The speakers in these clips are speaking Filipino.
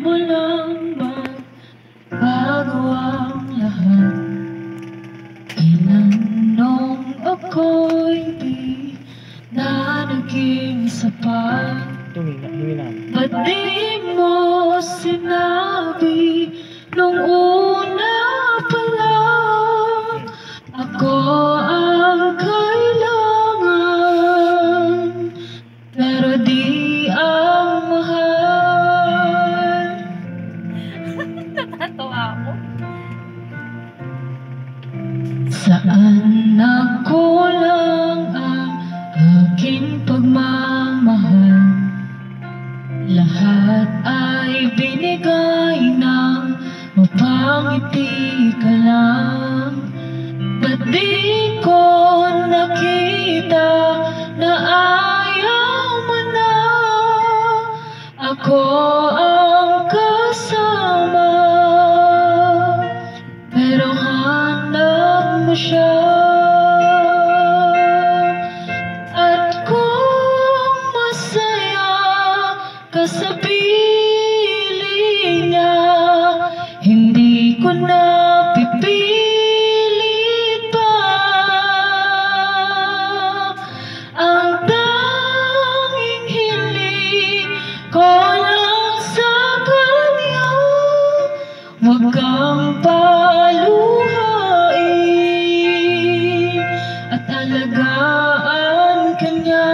mo lang magbago ang lahat. Kailan nung ako'y di na naging sapat? Ba't di mo sinabi nung una pa lang ako ang kailangan, pero di ang mahal? Natatawa ako. Saan nagkulang ang aking pagmamahal? Lahat ay binigay ng mapangiti ka lang. Ba't di ko nakita na ayaw mo na ako ang kasama, pero hanap mo siya? At kung masaya ka sa piling niya, hindi ko na pipilit pa. Ang tanging hiling ko lang sa kanya, huwag kang paluhain at alagaan ka niya.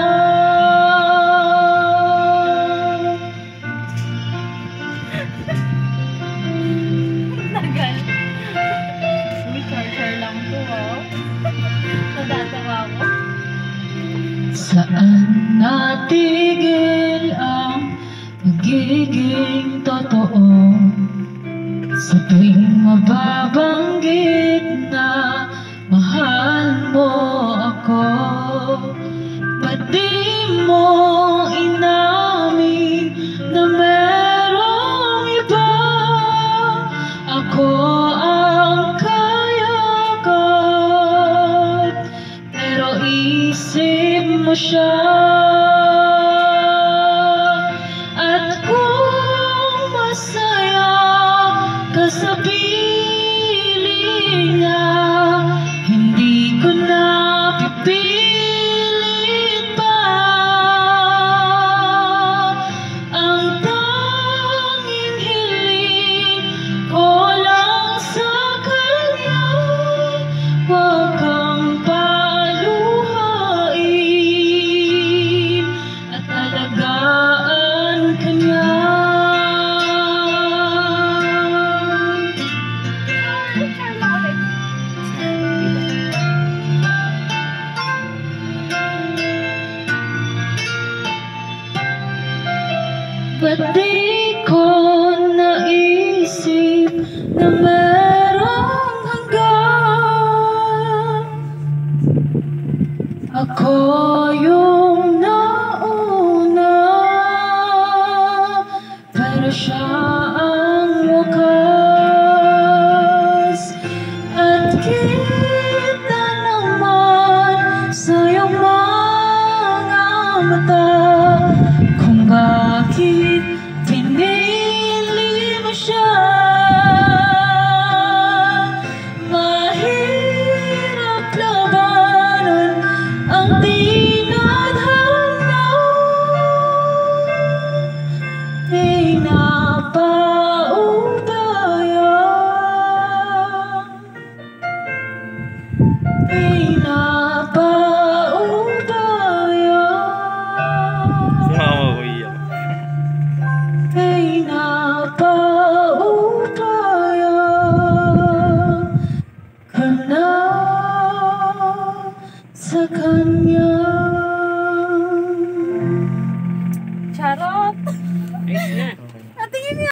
Tagal. Uy, short lang to, oh. Natatawa ako. Saan natigil ang magiging totoo? Sa tuwing mababanggit na mahal mo ako, ba't di mo inamin na merong iba? Ako ang kayagat, pero isip mo siya. At kung masaya ka sa piling niya, hindi ko na pipilit pa. Ang tanging hiling ko lang sa kanya, huwag kang paluhain at alagaan ka niya. Ba't di ko naisip na merong hanggang? Ako yung nauna, pero siya ang wakas. At kita naman sa iyong mga mata kung bakit pinili mo siya. Mahirap labanan ang tinadhana, ay napaubaya, ay napaubaya, Mama ko iyak. ay napaubaya ka na sa kanya.